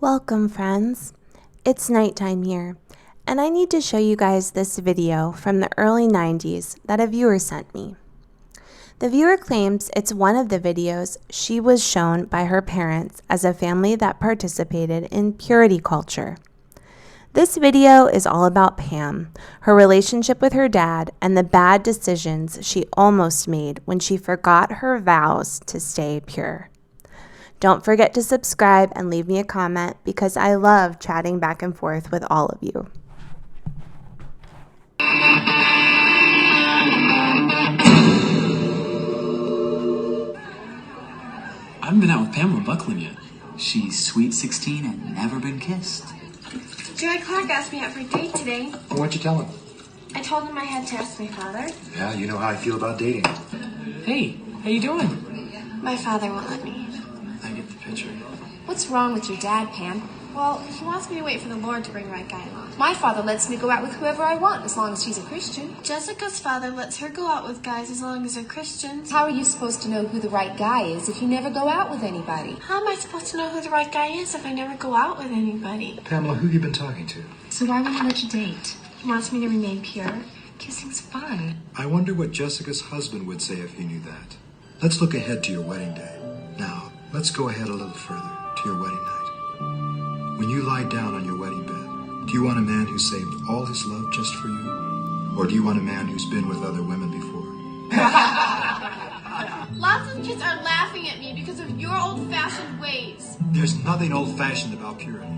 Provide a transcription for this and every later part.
Welcome, friends. It's nighttime here, and I need to show you guys this video from the early 90s that a viewer sent me. The viewer claims it's one of the videos she was shown by her parents as a family that participated in purity culture. This video is all about Pam, her relationship with her dad, and the bad decisions she almost made when she forgot her vows to stay pure. Don't forget to subscribe and leave me a comment because I love chatting back and forth with all of you. I haven't been out with Pamela Buckland yet. She's sweet 16 and never been kissed. Jerry Clark asked me out for a date today. Well, what'd you tell him? I told him I had to ask my father. Yeah, you know how I feel about dating. Hey, how you doing? My father won't let me. I get the picture. What's wrong with your dad, Pam? Well, he wants me to wait for the Lord to bring the right guy along. My father lets me go out with whoever I want as long as he's a Christian. Jessica's father lets her go out with guys as long as they're Christians. How are you supposed to know who the right guy is if you never go out with anybody? How am I supposed to know who the right guy is if I never go out with anybody? Pamela, who have you been talking to? So why won't he let you date? He wants me to remain pure. Kissing's fun. I wonder what Jessica's husband would say if he knew that. Let's look ahead to your wedding day. Now, let's go ahead a little further to your wedding night. When you lie down on your wedding bed, do you want a man who saved all his love just for you? Or do you want a man who's been with other women before? Lots of kids are laughing at me because of your old-fashioned ways. There's nothing old-fashioned about purity.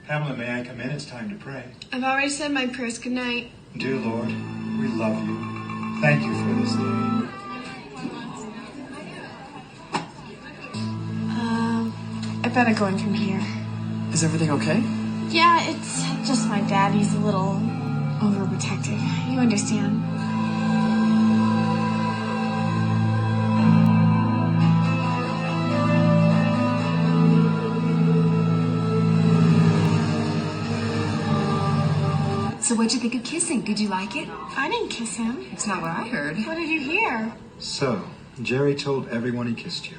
Pamela, may I come in? It's time to pray. I've already said my prayers. Good night. Dear Lord, we love you. Thank you for this day. I better go in from here. Is everything okay? Yeah, it's just my dad. He's a little overprotective. You understand. So what'd you think of kissing? Did you like it? I didn't kiss him. It's not what I heard. What did you hear? So, Jerry told everyone he kissed you.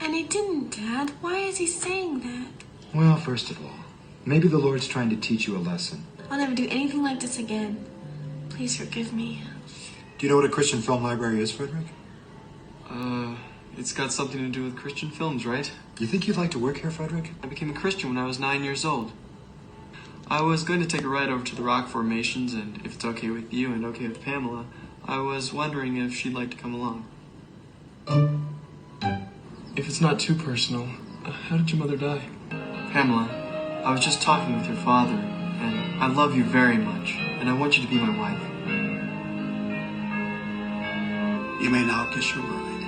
And he didn't, Dad. Why is he saying that? Well, first of all, maybe the Lord's trying to teach you a lesson. I'll never do anything like this again. Please forgive me. Do you know what a Christian film library is, Frederick? It's got something to do with Christian films, right? Do you think you'd like to work here, Frederick? I became a Christian when I was 9 years old. I was going to take a ride over to the rock formations, and if it's okay with you and okay with Pamela, I was wondering if she'd like to come along. If it's not too personal, how did your mother die? Pamela, I was just talking with your father, and I love you very much, and I want you to be my wife. You may now kiss your bride.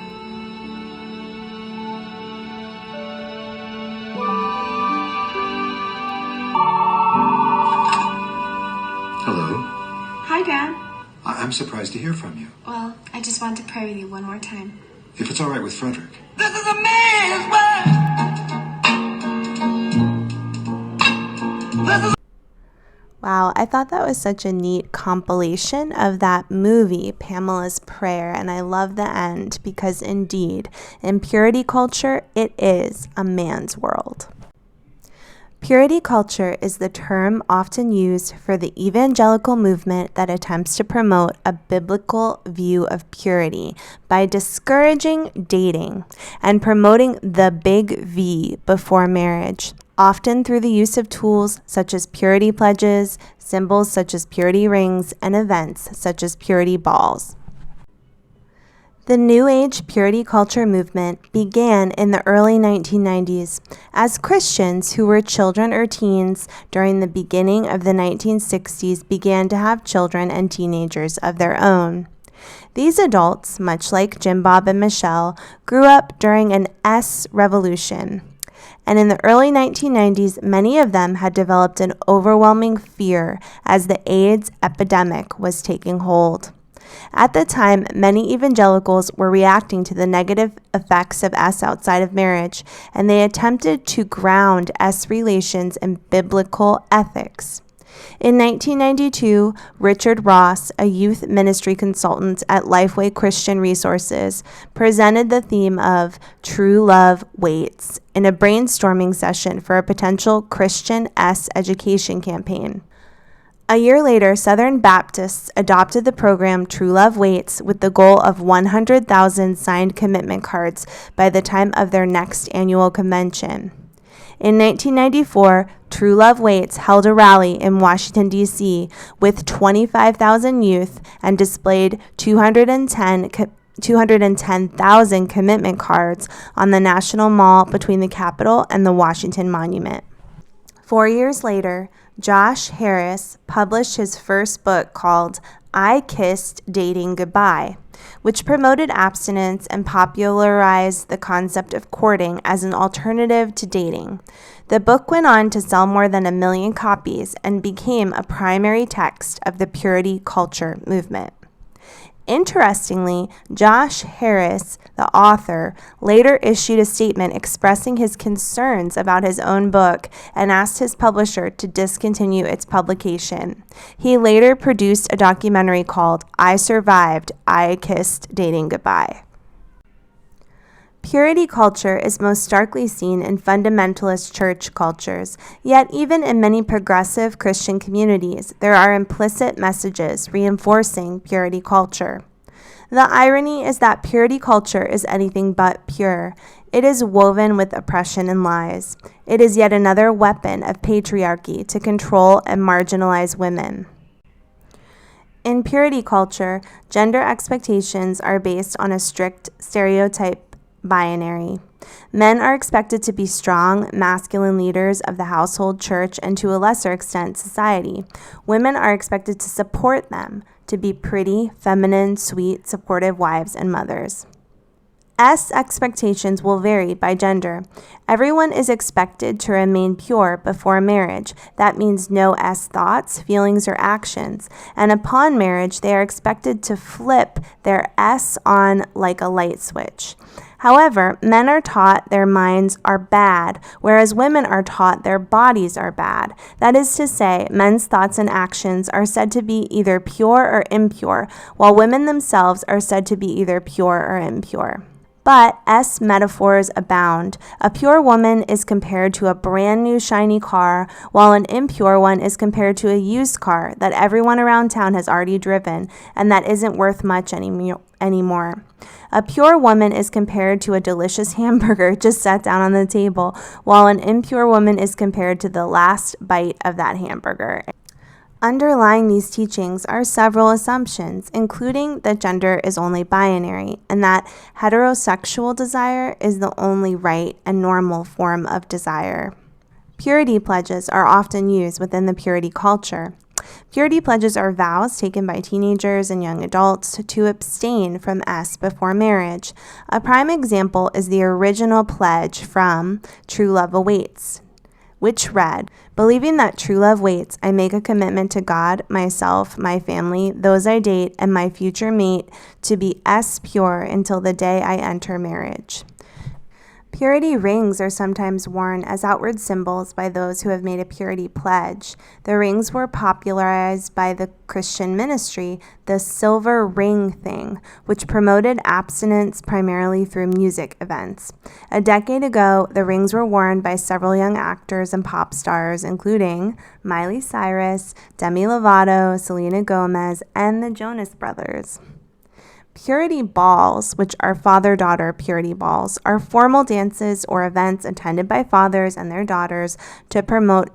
Hello. Hi, Dad. I'm surprised to hear from you. Well, I just wanted to pray with you one more time. If it's all right with Frederick. This is a man's world. Wow, I thought that was such a neat compilation of that movie, Pamela's Prayer, and I love the end because indeed, in purity culture, it is a man's world. Purity culture is the term often used for the evangelical movement that attempts to promote a biblical view of purity by discouraging dating and promoting the big V before marriage, often through the use of tools such as purity pledges, symbols such as purity rings, and events such as purity balls. The New Age purity culture movement began in the early 1990s as Christians who were children or teens during the beginning of the 1960s began to have children and teenagers of their own. These adults, much like Jim Bob and Michelle, grew up during an S revolution. And in the early 1990s, many of them had developed an overwhelming fear as the AIDS epidemic was taking hold. At the time, many evangelicals were reacting to the negative effects of S outside of marriage, and they attempted to ground S relations in biblical ethics. In 1992, Richard Ross, a youth ministry consultant at Lifeway Christian Resources, presented the theme of True Love Waits in a brainstorming session for a potential Christian education campaign. A year later, Southern Baptists adopted the program True Love Waits with the goal of 100,000 signed commitment cards by the time of their next annual convention. In 1994, True Love Waits held a rally in Washington, D.C. with 25,000 youth and displayed 210,000 commitment cards on the National Mall between the Capitol and the Washington Monument. 4 years later, Josh Harris published his first book called I Kissed Dating Goodbye, which promoted abstinence and popularized the concept of courting as an alternative to dating. The book went on to sell more than 1 million copies and became a primary text of the purity culture movement. Interestingly, Josh Harris, the author, later issued a statement expressing his concerns about his own book and asked his publisher to discontinue its publication. He later produced a documentary called I Survived, I Kissed Dating Goodbye. Purity culture is most starkly seen in fundamentalist church cultures, yet even in many progressive Christian communities, there are implicit messages reinforcing purity culture. The irony is that purity culture is anything but pure. It is woven with oppression and lies. It is yet another weapon of patriarchy to control and marginalize women. In purity culture, gender expectations are based on a strict stereotype binary. Men are expected to be strong, masculine leaders of the household, church, and to a lesser extent, society. Women are expected to support them, to be pretty, feminine, sweet, supportive wives and mothers. Expectations will vary by gender. Everyone is expected to remain pure before marriage. That means no thoughts, feelings, or actions. And upon marriage, they are expected to flip their on like a light switch. However, men are taught their minds are bad, whereas women are taught their bodies are bad. That is to say, men's thoughts and actions are said to be either pure or impure, while women themselves are said to be either pure or impure. But metaphors abound. A pure woman is compared to a brand new shiny car, while an impure one is compared to a used car that everyone around town has already driven and that isn't worth much anymore. A pure woman is compared to a delicious hamburger just set down on the table, while an impure woman is compared to the last bite of that hamburger. Underlying these teachings are several assumptions, including that gender is only binary and that heterosexual desire is the only right and normal form of desire. Purity pledges are often used within the purity culture. Purity pledges are vows taken by teenagers and young adults to abstain from before marriage. A prime example is the original pledge from True Love Awaits, which read, "Believing that true love waits, I make a commitment to God, myself, my family, those I date, and my future mate to be pure until the day I enter marriage." Purity rings are sometimes worn as outward symbols by those who have made a purity pledge. The rings were popularized by the Christian ministry, the silver ring thing, which promoted abstinence primarily through music events. A decade ago, the rings were worn by several young actors and pop stars, including Miley Cyrus, Demi Lovato, Selena Gomez, and the Jonas Brothers. Purity balls, which are father-daughter purity balls, are formal dances or events attended by fathers and their daughters to promote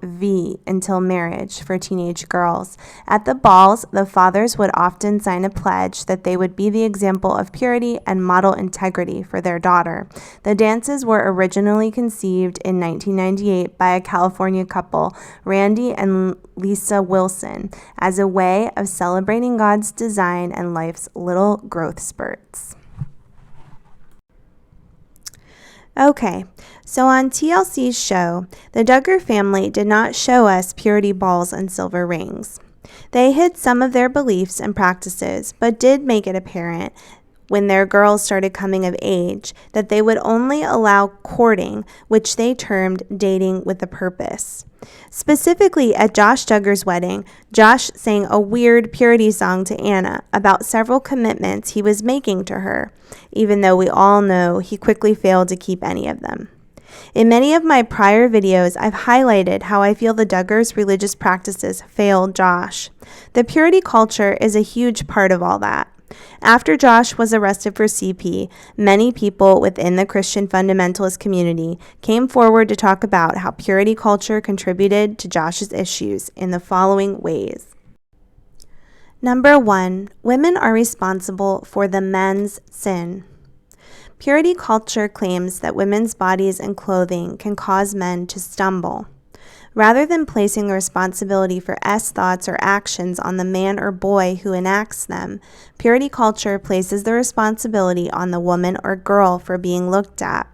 until marriage for teenage girls. At the balls, the fathers would often sign a pledge that they would be the example of purity and model integrity for their daughter. The dances were originally conceived in 1998 by a California couple, Randy and Lisa Wilson, as a way of celebrating God's design and life's little growth spurts. Okay, so on TLC's show, the Duggar family did not show us purity balls and silver rings. They hid some of their beliefs and practices, but did make it apparent when their girls started coming of age that they would only allow courting, which they termed dating with a purpose. Specifically, at Josh Duggar's wedding, Josh sang a weird purity song to Anna about several commitments he was making to her, even though we all know he quickly failed to keep any of them. In many of my prior videos, I've highlighted how I feel the Duggars' religious practices failed Josh. The purity culture is a huge part of all that. After Josh was arrested for CP, many people within the Christian fundamentalist community came forward to talk about how purity culture contributed to Josh's issues in the following ways. Number 1, women are responsible for the men's sin. Purity culture claims that women's bodies and clothing can cause men to stumble. Rather than placing the responsibility for thoughts or actions on the man or boy who enacts them, purity culture places the responsibility on the woman or girl for being looked at.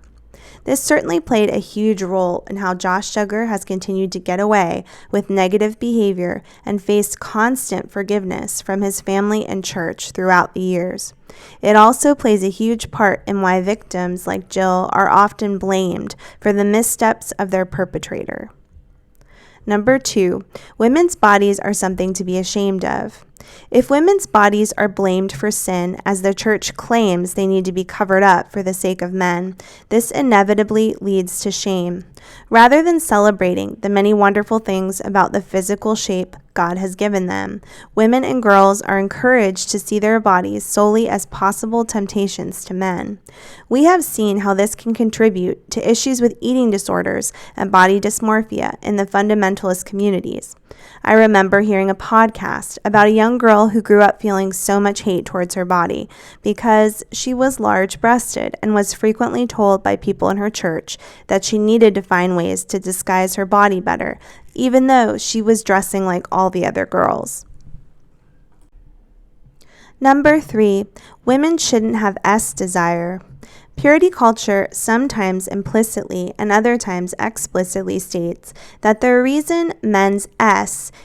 This certainly played a huge role in how Josh Duggar has continued to get away with negative behavior and faced constant forgiveness from his family and church throughout the years. It also plays a huge part in why victims like Jill are often blamed for the missteps of their perpetrator. Number 2, women's bodies are something to be ashamed of. If women's bodies are blamed for sin, as the church claims they need to be covered up for the sake of men, this inevitably leads to shame. Rather than celebrating the many wonderful things about the physical shape God has given them, women and girls are encouraged to see their bodies solely as possible temptations to men. We have seen how this can contribute to issues with eating disorders and body dysmorphia in the fundamentalist communities. I remember hearing a podcast about a young girl who grew up feeling so much hate towards her body because she was large-breasted and was frequently told by people in her church that she needed to find ways to disguise her body better, even though she was dressing like all the other girls. Number 3, women shouldn't have desire. Purity culture sometimes implicitly and other times explicitly states that the reason men's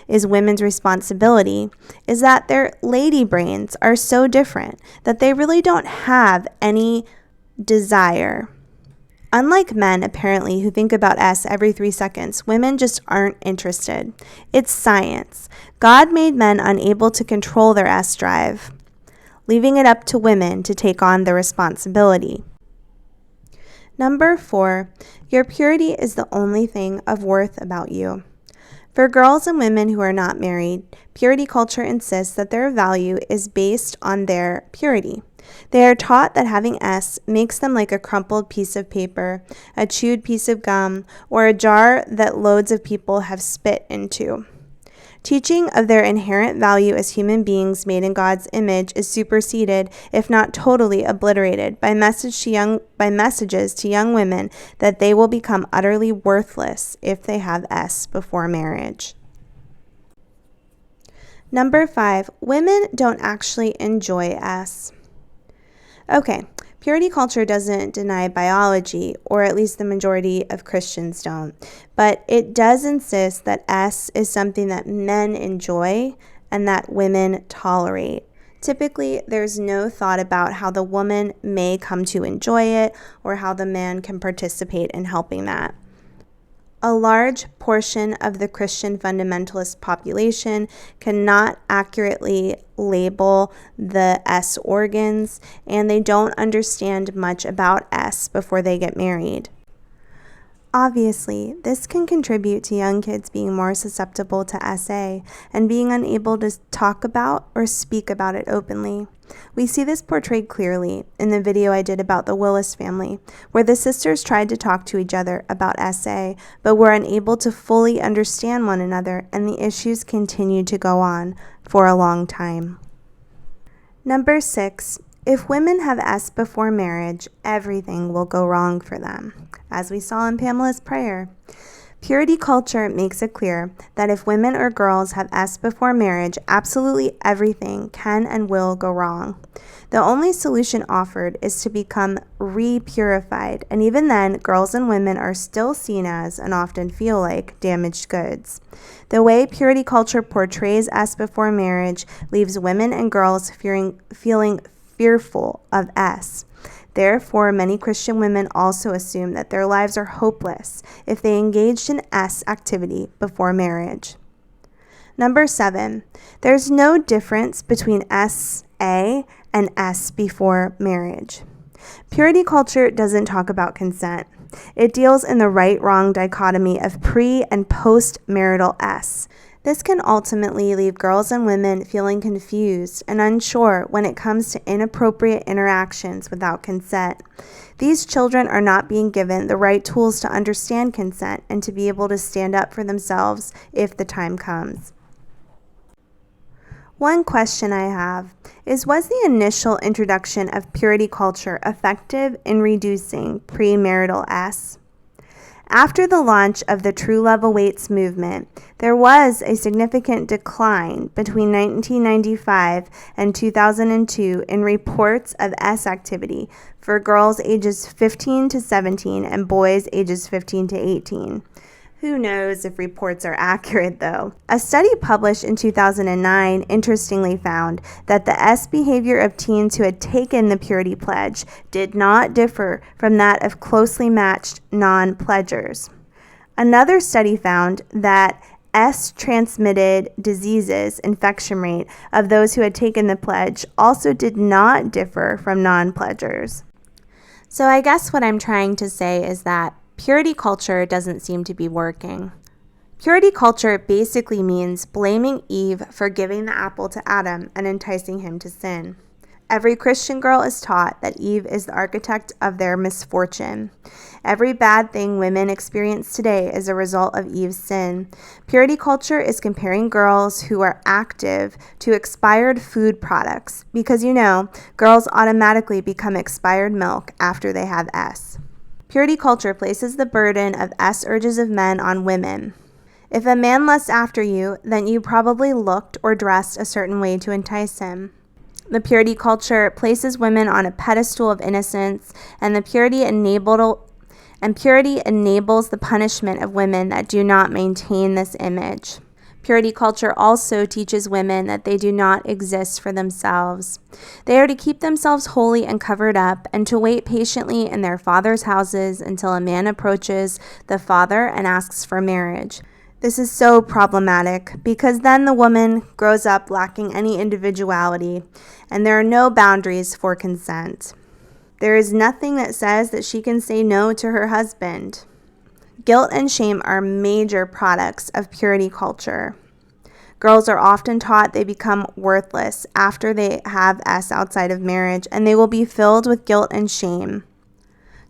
is women's responsibility is that their lady brains are so different that they really don't have any desire. Unlike men, apparently, who think about every 3 seconds, women just aren't interested. It's science. God made men unable to control their drive, leaving it up to women to take on the responsibility. Number 4, your purity is the only thing of worth about you. For girls and women who are not married, purity culture insists that their value is based on their purity. They are taught that having makes them like a crumpled piece of paper, a chewed piece of gum, or a jar that loads of people have spit into. Teaching of their inherent value as human beings made in God's image is superseded, if not totally obliterated, by messages to young women that they will become utterly worthless if they have before marriage. Number 5, women don't actually enjoy Okay, purity culture doesn't deny biology, or at least the majority of Christians don't, but it does insist that is something that men enjoy and that women tolerate. Typically, there's no thought about how the woman may come to enjoy it or how the man can participate in helping that. A large portion of the Christian fundamentalist population cannot accurately label the organs, and they don't understand much about before they get married. Obviously, this can contribute to young kids being more susceptible to SA and being unable to talk about or speak about it openly. We see this portrayed clearly in the video I did about the Willis family, where the sisters tried to talk to each other about SA, but were unable to fully understand one another, and the issues continued to go on for a long time. Number 6, if women have before marriage, everything will go wrong for them. As we saw in Pamela's prayer, purity culture makes it clear that if women or girls have before marriage, absolutely everything can and will go wrong. The only solution offered is to become re-purified, and even then, girls and women are still seen as, and often feel like, damaged goods. The way purity culture portrays before marriage leaves women and girls feeling fearful of Therefore, many Christian women also assume that their lives are hopeless if they engaged in S activity before marriage. Number 7, there's no difference between SA and S before marriage. Purity culture doesn't talk about consent. It deals in the right-wrong dichotomy of pre- and post-marital S. This can ultimately leave girls and women feeling confused and unsure when it comes to inappropriate interactions without consent. These children are not being given the right tools to understand consent and to be able to stand up for themselves if the time comes. One question I have is, was the initial introduction of purity culture effective in reducing premarital S? After the launch of the True Love Awaits movement, there was a significant decline between 1995 and 2002 in reports of S activity for girls ages 15 to 17 and boys ages 15 to 18. Who knows if reports are accurate, though? A study published in 2009 interestingly found that the S behavior of teens who had taken the purity pledge did not differ from that of closely matched non-pledgers. Another study found that S-transmitted diseases infection rate of those who had taken the pledge also did not differ from non-pledgers. So I guess what I'm trying to say is that purity culture doesn't seem to be working. Purity culture basically means blaming Eve for giving the apple to Adam and enticing him to sin. Every Christian girl is taught that Eve is the architect of their misfortune. Every bad thing women experience today is a result of Eve's sin. Purity culture is comparing girls who are active to expired food products because, girls automatically become expired milk after they have S. Purity culture places the burden of S urges of men on women. If a man lusts after you, then you probably looked or dressed a certain way to entice him. The purity culture places women on a pedestal of innocence, and purity enables the punishment of women that do not maintain this image. Purity culture also teaches women that they do not exist for themselves. They are to keep themselves holy and covered up, and to wait patiently in their father's houses until a man approaches the father and asks for marriage. This is so problematic because then the woman grows up lacking any individuality, and there are no boundaries for consent. There is nothing that says that she can say no to her husband. Guilt and shame are major products of purity culture. Girls are often taught they become worthless after they have S outside of marriage, and they will be filled with guilt and shame.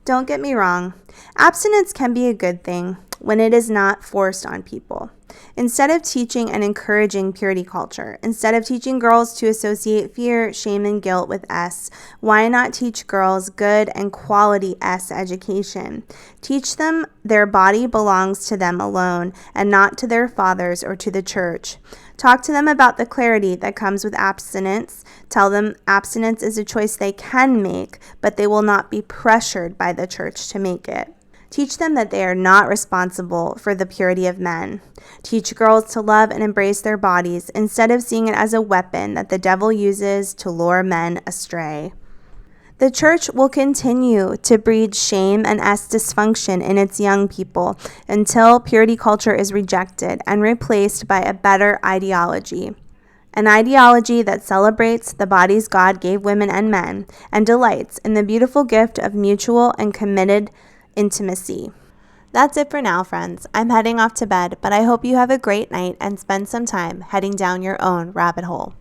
Don't get me wrong, abstinence can be a good thing when it is not forced on people. Instead of teaching and encouraging purity culture, instead of teaching girls to associate fear, shame, and guilt with S, why not teach girls good and quality S education? Teach them their body belongs to them alone and not to their fathers or to the church. Talk to them about the clarity that comes with abstinence. Tell them abstinence is a choice they can make, but they will not be pressured by the church to make it. Teach them that they are not responsible for the purity of men. Teach girls to love and embrace their bodies instead of seeing it as a weapon that the devil uses to lure men astray. The church will continue to breed shame and S dysfunction in its young people until purity culture is rejected and replaced by a better ideology. An ideology that celebrates the bodies God gave women and men and delights in the beautiful gift of mutual and committed intimacy. That's it for now, friends. I'm heading off to bed, but I hope you have a great night and spend some time heading down your own rabbit hole.